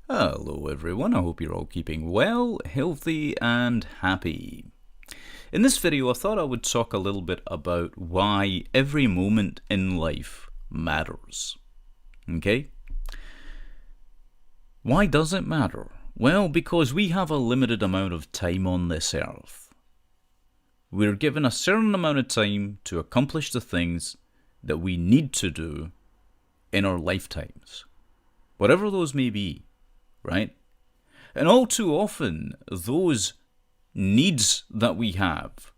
Hello everyone, I hope you're all keeping well, healthy and happy. In this video I thought I would talk a little bit about why every moment in life matters. Okay? Why does it matter? Well, because we have a limited amount of time on this earth. We're given a certain amount of time to accomplish the things that we need to do in our lifetimes, whatever those may be. Right? And all too often, those needs that we have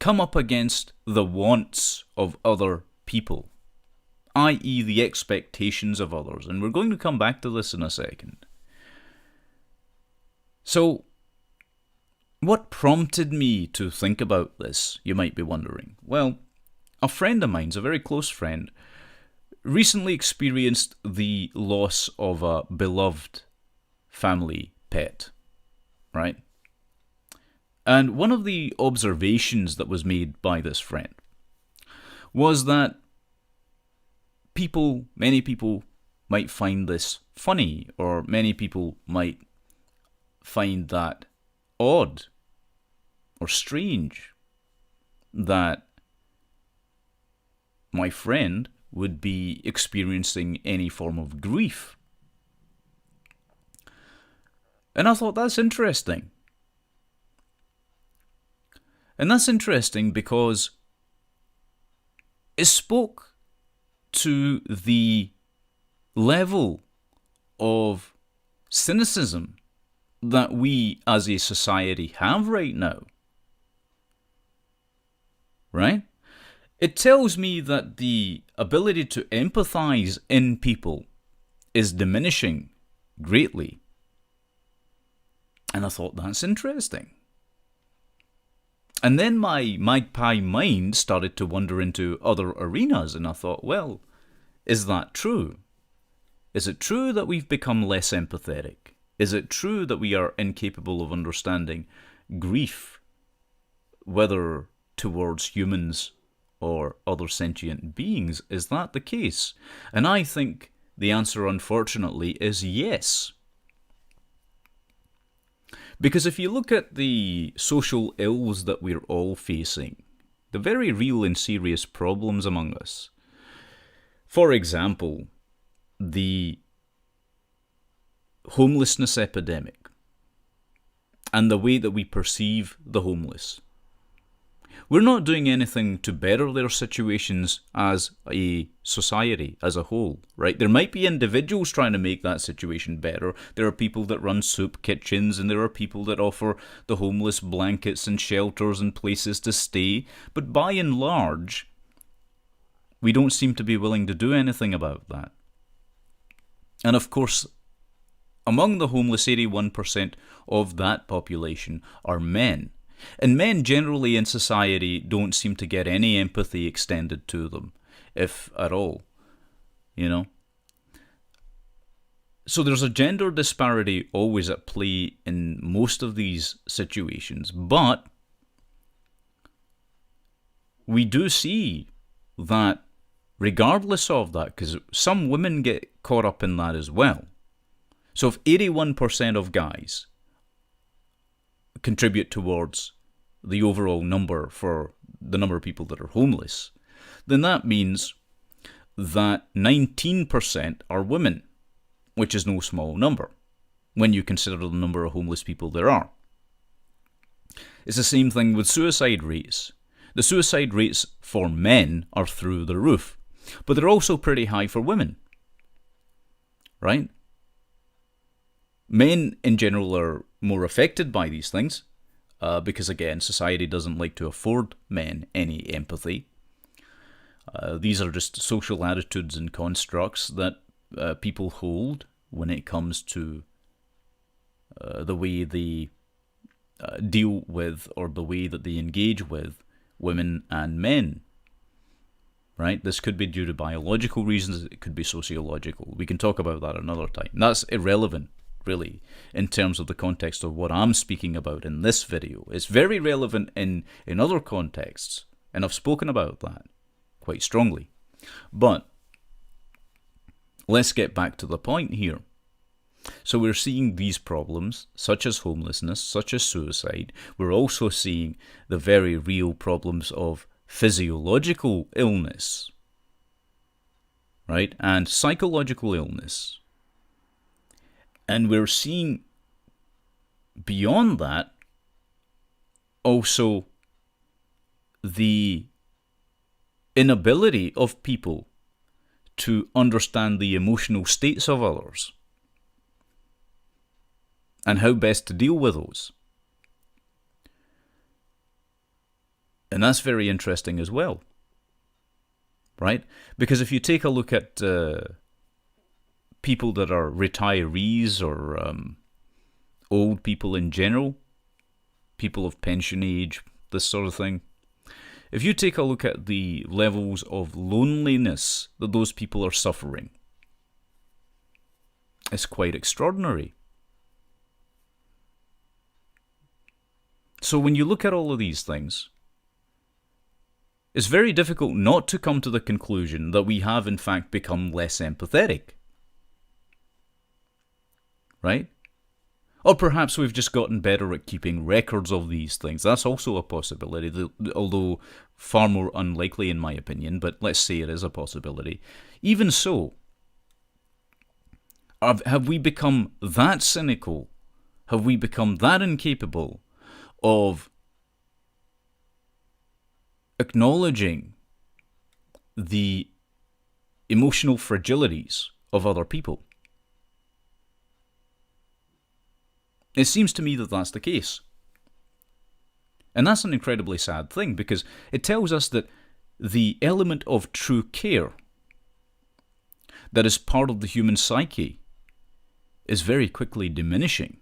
come up against the wants of other people, i.e. the expectations of others. And we're going to come back to this in a second. So, what prompted me to think about this, you might be wondering? Well, a friend of mine's, a very close friend, recently experienced the loss of a beloved family pet, right? And one of the observations that was made by this friend was that many people might find this funny, or many people might find that odd or strange that my friend would be experiencing any form of grief. And I thought, that's interesting. And that's interesting because it spoke to the level of cynicism that we as a society have right now. Right? It tells me that the ability to empathize in people is diminishing greatly. And I thought, that's interesting. And then my magpie mind started to wander into other arenas, and I thought, well, is that true? Is it true that we've become less empathetic? Is it true that we are incapable of understanding grief, whether towards humans or other sentient beings? Is that the case? And I think the answer, unfortunately, is yes. Because if you look at the social ills that we're all facing, the very real and serious problems among us, for example, the homelessness epidemic and the way that we perceive the homeless, we're not doing anything to better their situations as a society, as a whole, right? There might be individuals trying to make that situation better. There are people that run soup kitchens, and there are people that offer the homeless blankets and shelters and places to stay. But by and large, we don't seem to be willing to do anything about that. And of course, among the homeless, 81% of that population are men. And men generally in society don't seem to get any empathy extended to them, if at all, you know. So there's a gender disparity always at play in most of these situations, but we do see that regardless of that, because some women get caught up in that as well. So if 81% of guys contribute towards the overall number for the number of people that are homeless, then that means that 19% are women, which is no small number when you consider the number of homeless people there are. It's the same thing with suicide rates. The suicide rates for men are through the roof, but they're also pretty high for women, right? Men in general are more affected by these things because, again, society doesn't like to afford men any empathy. These are just social attitudes and constructs that people hold when it comes to the way they deal with, or the way that they engage with, women and men. Right? This could be due to biological reasons, it could be sociological. We can talk about that another time. That's irrelevant, really, in terms of the context of what I'm speaking about in this video. It's very relevant in other contexts, and I've spoken about that quite strongly. But let's get back to the point here. So we're seeing these problems, such as homelessness, such as suicide. We're also seeing the very real problems of physiological illness, right? And psychological illness. And we're seeing beyond that also the inability of people to understand the emotional states of others and how best to deal with those. And that's very interesting as well, right? Because if you take a look at people that are retirees or old people in general, people of pension age, this sort of thing, if you take a look at the levels of loneliness that those people are suffering, it's quite extraordinary. So when you look at all of these things, it's very difficult not to come to the conclusion that we have in fact become less empathetic. Right? Or perhaps we've just gotten better at keeping records of these things. That's also a possibility, although far more unlikely in my opinion, but let's say it is a possibility. Even so, have we become that cynical? Have we become that incapable of acknowledging the emotional fragilities of other people? It seems to me that that's the case. And that's an incredibly sad thing, because it tells us that the element of true care that is part of the human psyche is very quickly diminishing.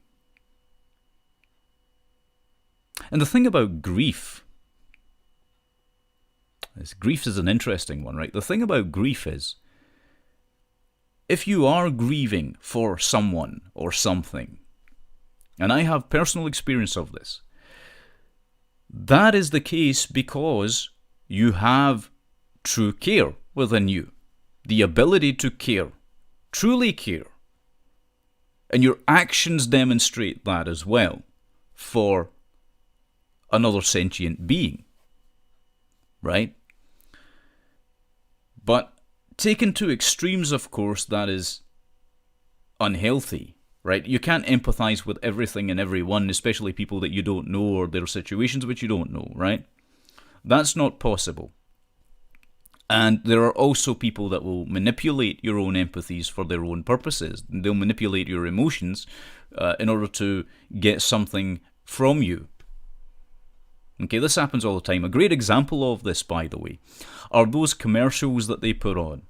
And the thing about grief is an interesting one, right? The thing about grief is, if you are grieving for someone or something, and I have personal experience of this, that is the case because you have true care within you, the ability to care, truly care. And your actions demonstrate that as well for another sentient being, right? But taken to extremes, of course, that is unhealthy, right? You can't empathize with everything and everyone, especially people that you don't know or their situations which you don't know, right? That's not possible. And there are also people that will manipulate your own empathies for their own purposes. They'll manipulate your emotions in order to get something from you. Okay, this happens all the time. A great example of this, by the way, are those commercials that they put on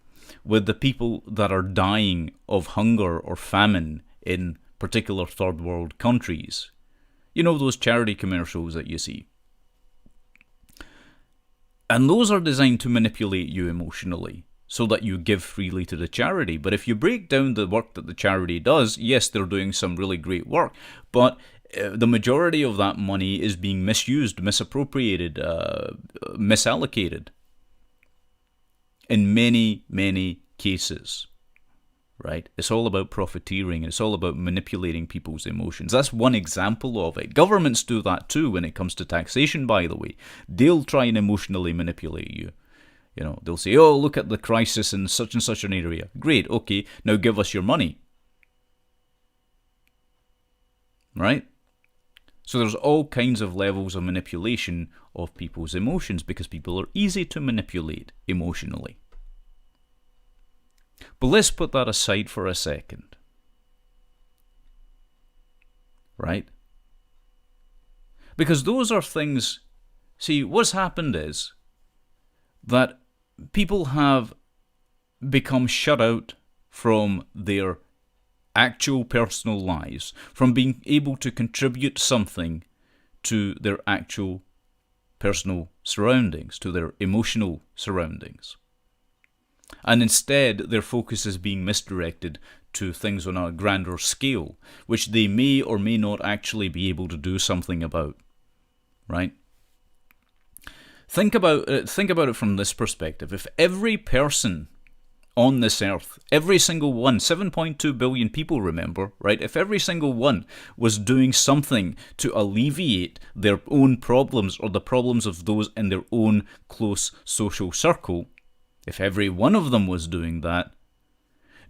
with the people that are dying of hunger or famine in particular third world countries. You know, those charity commercials that you see. And those are designed to manipulate you emotionally so that you give freely to the charity. But if you break down the work that the charity does, yes, they're doing some really great work, but the majority of that money is being misused, misappropriated, misallocated in many, many cases, right? It's all about profiteering, and it's all about manipulating people's emotions. That's one example of it. Governments do that too when it comes to taxation, by the way. They'll try and emotionally manipulate you. You know, they'll say, oh, look at the crisis in such and such an area. Great, okay, now give us your money. Right? So there's all kinds of levels of manipulation of people's emotions because people are easy to manipulate emotionally. But let's put that aside for a second. Right? Because those are things... See, what's happened is that people have become shut out from their actual personal lives, from being able to contribute something to their actual personal surroundings, to their emotional surroundings. And instead, their focus is being misdirected to things on a grander scale, which they may or may not actually be able to do something about. Right? Think about it from this perspective. If every person on this earth, every single one, 7.2 billion people, remember, right? If every single one was doing something to alleviate their own problems or the problems of those in their own close social circle, if every one of them was doing that,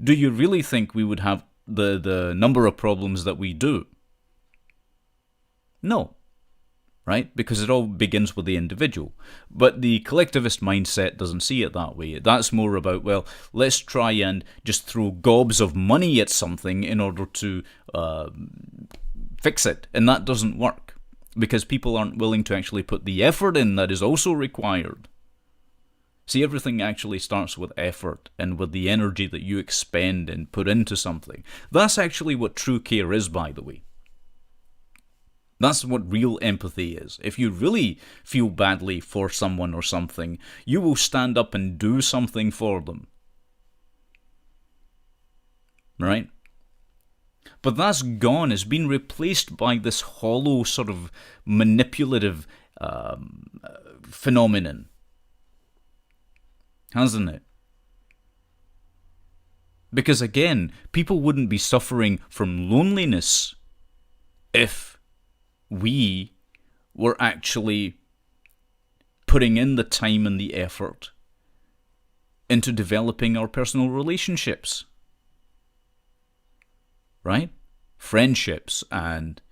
do you really think we would have the number of problems that we do? No. Right? Because it all begins with the individual. But the collectivist mindset doesn't see it that way. That's more about, well, let's try and just throw gobs of money at something in order to fix it. And that doesn't work. Because people aren't willing to actually put the effort in that is also required. See, everything actually starts with effort and with the energy that you expend and put into something. That's actually what true care is, by the way. That's what real empathy is. If you really feel badly for someone or something, you will stand up and do something for them. Right? But that's gone. It's been replaced by this hollow sort of manipulative phenomenon. Hasn't it? Because again, people wouldn't be suffering from loneliness if we were actually putting in the time and the effort into developing our personal relationships. Right? Friendships and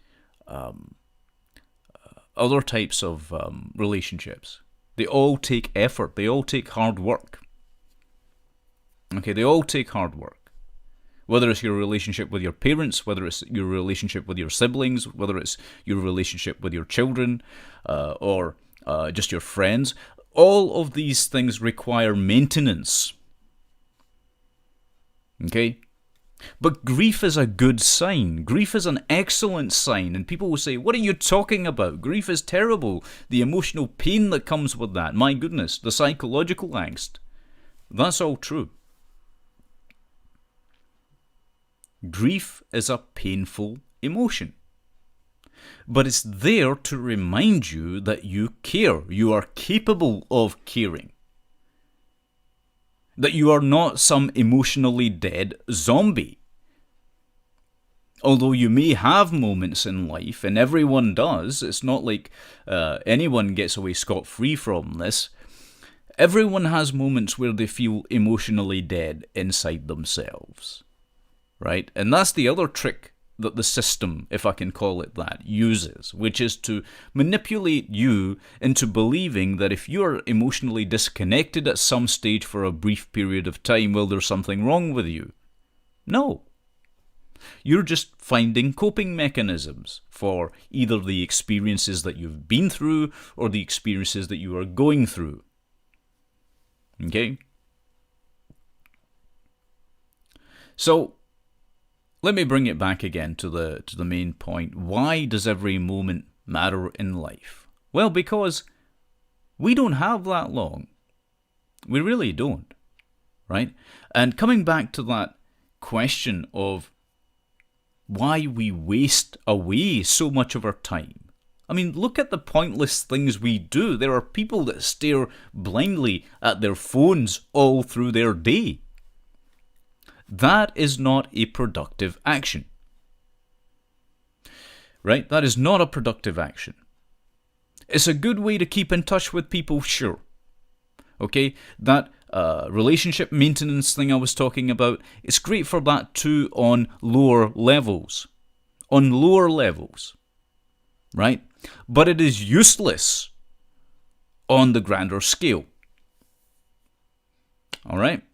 other types of relationships. They all take effort. They all take hard work. Okay, they all take hard work. Whether it's your relationship with your parents, whether it's your relationship with your siblings, whether it's your relationship with your children, or just your friends, all of these things require maintenance. Okay? But grief is a good sign. Grief is an excellent sign. And people will say, what are you talking about? Grief is terrible. The emotional pain that comes with that. My goodness, the psychological angst. That's all true. Grief is a painful emotion. But it's there to remind you that you care. You are capable of caring. That you are not some emotionally dead zombie. Although you may have moments in life, and everyone does, it's not like anyone gets away scot-free from this. Everyone has moments where they feel emotionally dead inside themselves. Right? And that's the other trick that the system, if I can call it that, uses, which is to manipulate you into believing that if you're emotionally disconnected at some stage for a brief period of time, well, there's something wrong with you. No. You're just finding coping mechanisms for either the experiences that you've been through or the experiences that you are going through. Okay? So, let me bring it back again to the main point. Why does every moment matter in life? Well, because we don't have that long. We really don't, right? And coming back to that question of why we waste away so much of our time. I mean, look at the pointless things we do. There are people that stare blindly at their phones all through their day. That is not a productive action. Right? That is not a productive action. It's a good way to keep in touch with people, sure. Okay? That relationship maintenance thing I was talking about, it's great for that too on lower levels. On lower levels. Right? But it is useless on the grander scale. Alright?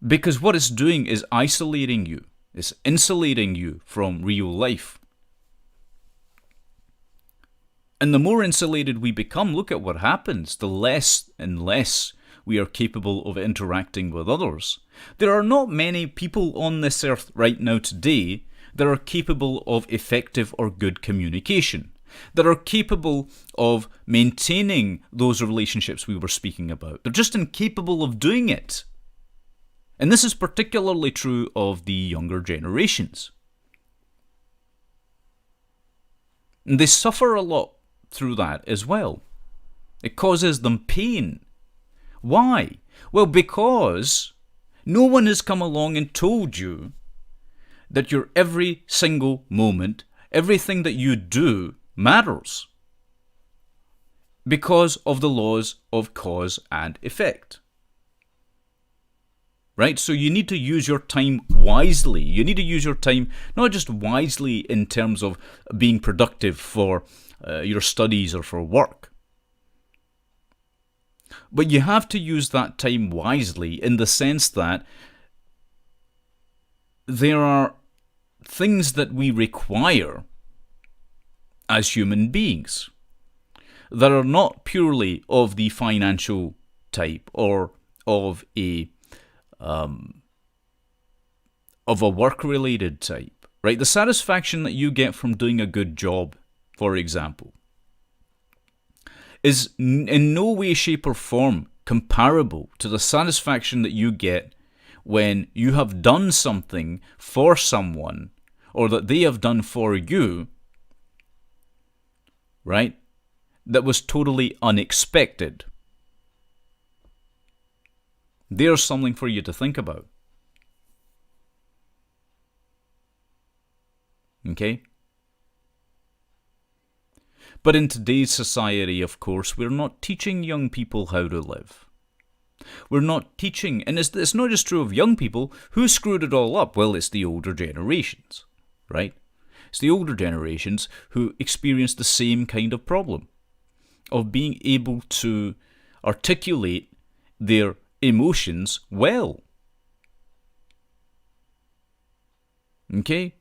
Because what it's doing is isolating you. It's insulating you from real life. And the more insulated we become, look at what happens. The less and less we are capable of interacting with others. There are not many people on this earth right now today that are capable of effective or good communication, that are capable of maintaining those relationships we were speaking about. They're just incapable of doing it. And this is particularly true of the younger generations. And they suffer a lot through that as well. It causes them pain. Why? Well, because no one has come along and told you that your every single moment, everything that you do matters because of the laws of cause and effect. Right? So you need to use your time wisely. You need to use your time not just wisely in terms of being productive for your studies or for work, but you have to use that time wisely in the sense that there are things that we require as human beings that are not purely of the financial type or of a work-related type, right? The satisfaction that you get from doing a good job, for example, is in no way, shape, or form comparable to the satisfaction that you get when you have done something for someone or that they have done for you, right, that was totally unexpected. There's something for you to think about. Okay? But in today's society, of course, we're not teaching young people how to live. We're not teaching, and it's not just true of young people. Who screwed it all up? Well, it's the older generations, right? It's the older generations who experience the same kind of problem of being able to articulate their emotions well. Okay?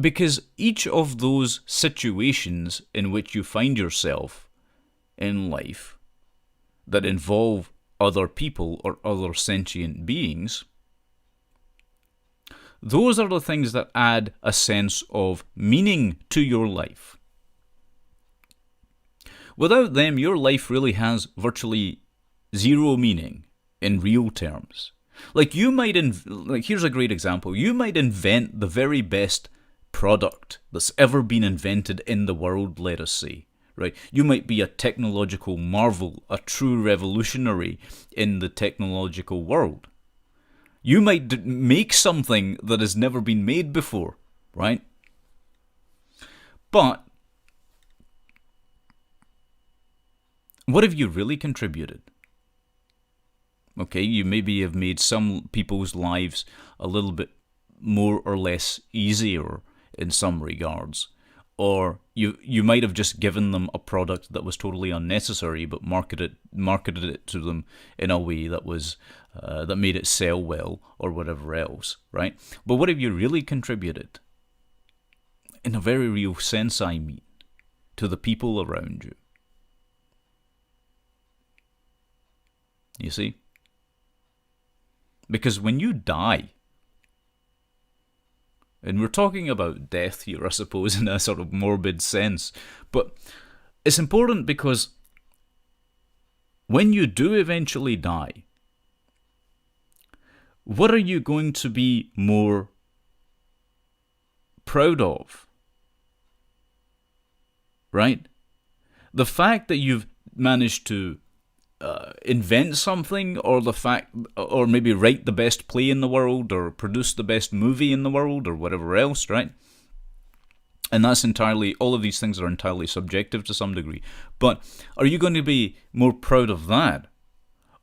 Because each of those situations in which you find yourself in life that involve other people or other sentient beings, those are the things that add a sense of meaning to your life. Without them, your life really has virtually zero meaning in real terms. Like you might, here's a great example. You might invent the very best product that's ever been invented in the world, let us say, right? You might be a technological marvel, a true revolutionary in the technological world. You might make something that has never been made before, right? But what have you really contributed? Okay, you maybe have made some people's lives a little bit more or less easier in some regards. Or you might have just given them a product that was totally unnecessary, but marketed it to them in a way that was that made it sell well, or whatever else, right? But what have you really contributed? In a very real sense, I mean, to the people around you. You see? Because when you die, and we're talking about death here, I suppose, in a sort of morbid sense, but it's important because when you do eventually die, what are you going to be more proud of? Right? The fact that you've managed to invent something, or the fact, or maybe write the best play in the world, or produce the best movie in the world, or whatever else, right? And that's entirely, all of these things are entirely subjective to some degree. But are you going to be more proud of that,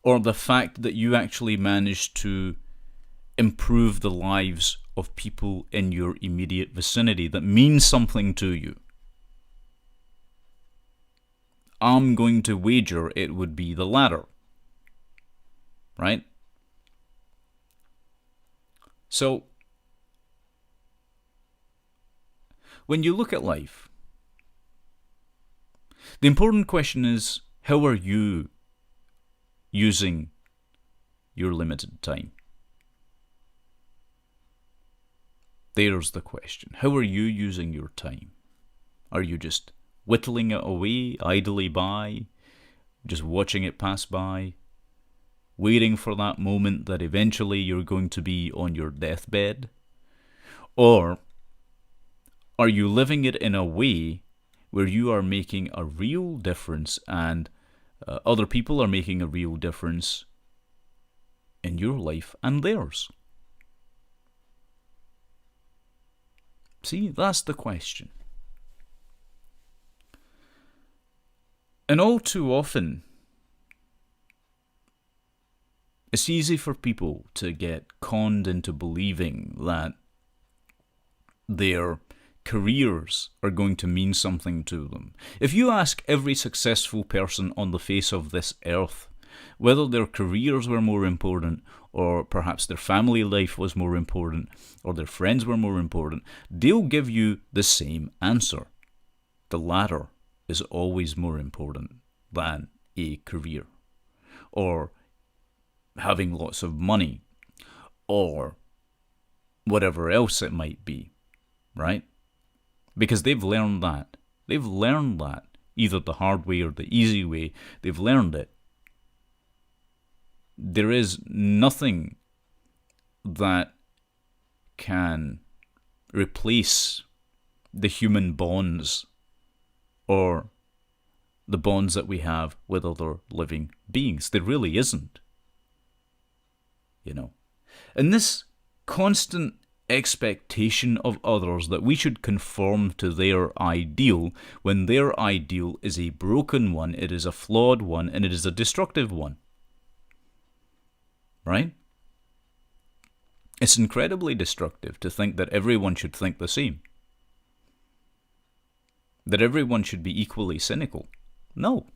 or the fact that you actually managed to improve the lives of people in your immediate vicinity that means something to you? I'm going to wager it would be the latter, right? So, when you look at life, the important question is, how are you using your limited time? There's the question. How are you using your time? Are you just whittling it away idly by, just watching it pass by, waiting for that moment that eventually you're going to be on your deathbed? Or are you living it in a way where you are making a real difference and other people are making a real difference in your life and theirs? See, that's the question. And all too often, it's easy for people to get conned into believing that their careers are going to mean something to them. If you ask every successful person on the face of this earth whether their careers were more important, or perhaps their family life was more important, or their friends were more important, they'll give you the same answer. The latter is always more important than a career, or having lots of money, or whatever else it might be, right? Because they've learned that. They've learned that, either the hard way or the easy way. They've learned it. There is nothing that can replace the human bonds or the bonds that we have with other living beings. There really isn't. You know. And this constant expectation of others that we should conform to their ideal, when their ideal is a broken one, it is a flawed one, and it is a destructive one. Right? It's incredibly destructive to think that everyone should think the same. That everyone should be equally cynical. No.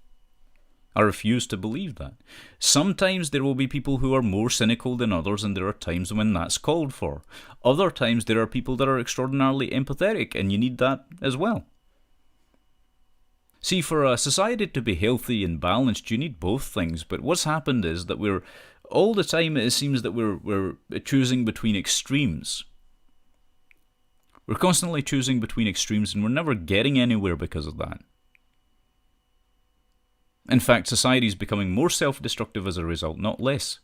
I refuse to believe that. Sometimes there will be people who are more cynical than others, and there are times when that's called for. Other times there are people that are extraordinarily empathetic, and you need that as well. See, for a society to be healthy and balanced, you need both things. But what's happened is that we're all the time, it seems that we're choosing between extremes. We're constantly choosing between extremes, and we're never getting anywhere because of that. In fact, society is becoming more self-destructive as a result, not less.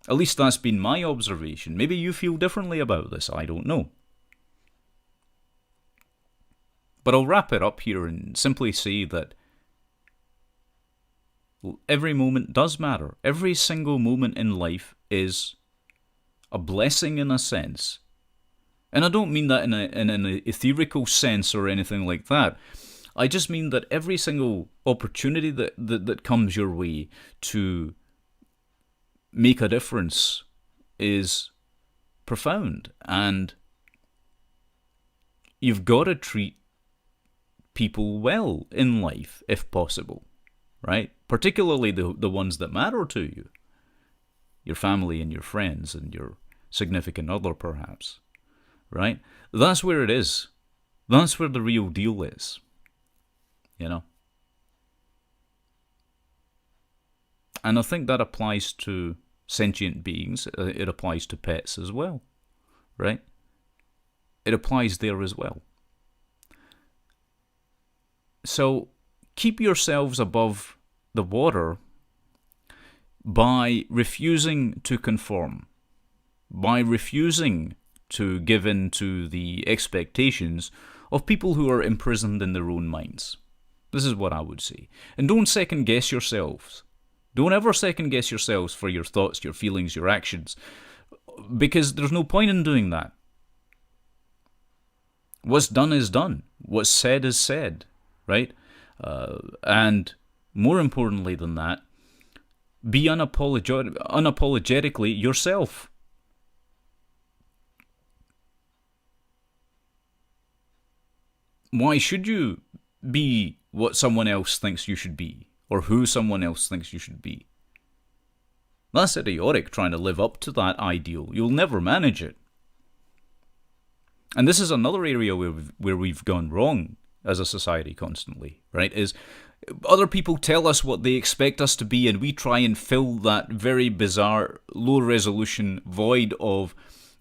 At least that's been my observation. Maybe you feel differently about this, I don't know. But I'll wrap it up here and simply say that every moment does matter. Every single moment in life is a blessing in a sense. And I don't mean that in an etherical sense or anything like that. I just mean that every single opportunity that comes your way to make a difference is profound. And you've got to treat people well in life, if possible, right? Particularly the ones that matter to you. Your family and your friends and your significant other, perhaps, right? That's where it is. That's where the real deal is. You know? And I think that applies to sentient beings. It applies to pets as well, right? It applies there as well. So keep yourselves above the water by refusing to conform, by refusing to give in to the expectations of people who are imprisoned in their own minds. This is what I would say. And don't second guess yourselves. Don't ever second guess yourselves for your thoughts, your feelings, your actions, because there's no point in doing that. What's done is done. What's said is said, right? And more importantly than that, be unapologetically yourself. Why should you be what someone else thinks you should be, or who someone else thinks you should be? That's idiotic, trying to live up to that ideal. You'll never manage it. And this is another area where we've gone wrong as a society constantly, right? Is other people tell us what they expect us to be, and we try and fill that very bizarre, low-resolution void of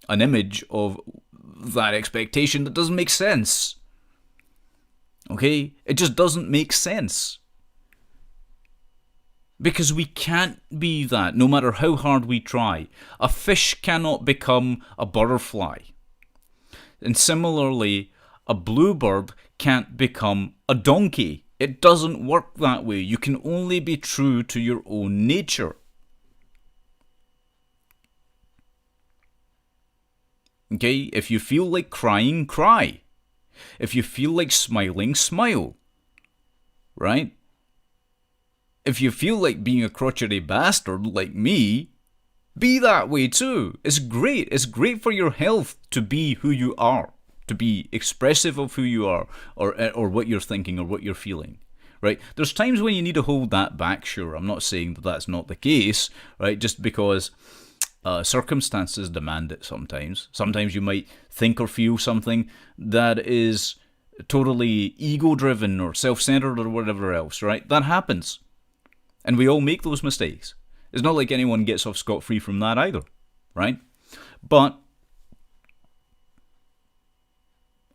an image of that expectation that doesn't make sense. Okay? It just doesn't make sense. Because we can't be that, no matter how hard we try. A fish cannot become a butterfly. And similarly, a bluebird can't become a donkey. It doesn't work that way. You can only be true to your own nature. Okay? If you feel like crying, cry. If you feel like smiling, smile. Right? If you feel like being a crotchety bastard like me, be that way too. It's great. It's great for your health to be who you are, to be expressive of who you are, or what you're thinking or what you're feeling. Right? There's times when you need to hold that back, sure. I'm not saying that that's not the case, right? Just because circumstances demand it sometimes. Sometimes you might think or feel something that is totally ego-driven or self-centered or whatever else, right? That happens. And we all make those mistakes. It's not like anyone gets off scot-free from that either, right? But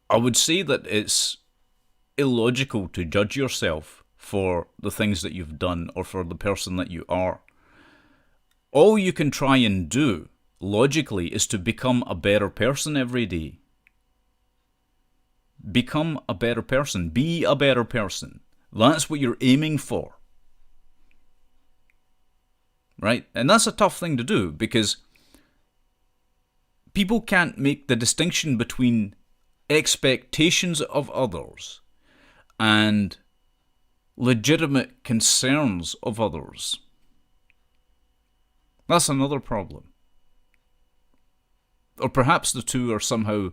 I would say that it's illogical to judge yourself for the things that you've done or for the person that you are. All you can try and do, logically, is to become a better person every day. Become a better person. Be a better person. That's what you're aiming for. Right? And that's a tough thing to do because people can't make the distinction between expectations of others and legitimate concerns of others. That's another problem. Or perhaps the two are somehow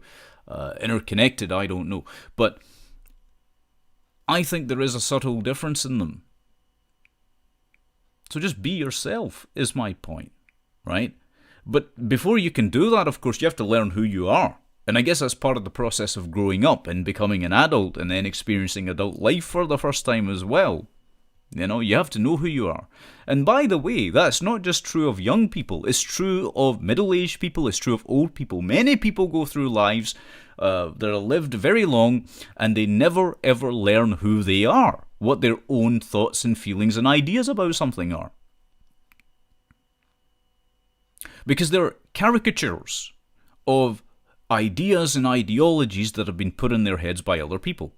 interconnected, I don't know. But I think there is a subtle difference in them. So just be yourself is my point, right? But before you can do that, of course, you have to learn who you are. And I guess that's part of the process of growing up and becoming an adult and then experiencing adult life for the first time as well. You know, you have to know who you are. And by the way, that's not just true of young people. It's true of middle-aged people. It's true of old people. Many people go through lives that are lived very long and they never ever learn who they are, what their own thoughts and feelings and ideas about something are. Because they're caricatures of ideas and ideologies that have been put in their heads by other people.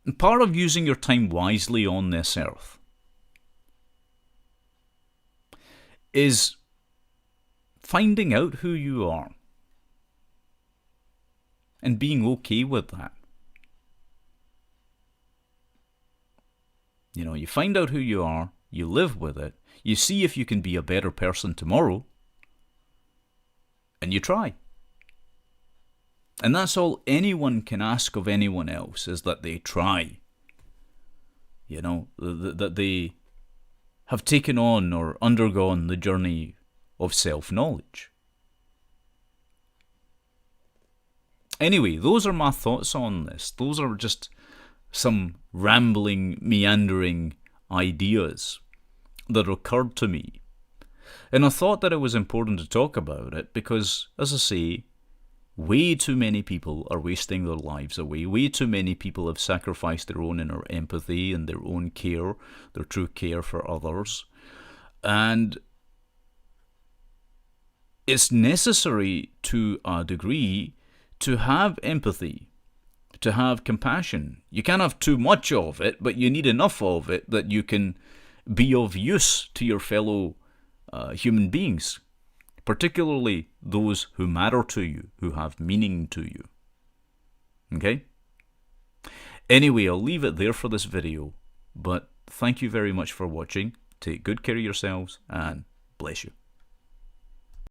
And part of using your time wisely on this earth is finding out who you are and being okay with that. You know, you find out who you are, you live with it, you see if you can be a better person tomorrow, and you try. And that's all anyone can ask of anyone else, is that they try. You know, that they have taken on or undergone the journey of self-knowledge. Anyway, those are my thoughts on this. Those are just some rambling, meandering ideas that occurred to me. And I thought that it was important to talk about it because, as I say, way too many people are wasting their lives away. Way too many people have sacrificed their own inner empathy and their own care, their true care for others. And it's necessary to a degree to have empathy, to have compassion. You can't have too much of it, but you need enough of it that you can be of use to your fellow human beings, particularly those who matter to you, who have meaning to you. Okay? Anyway, I'll leave it there for this video, but thank you very much for watching. Take good care of yourselves, and bless you.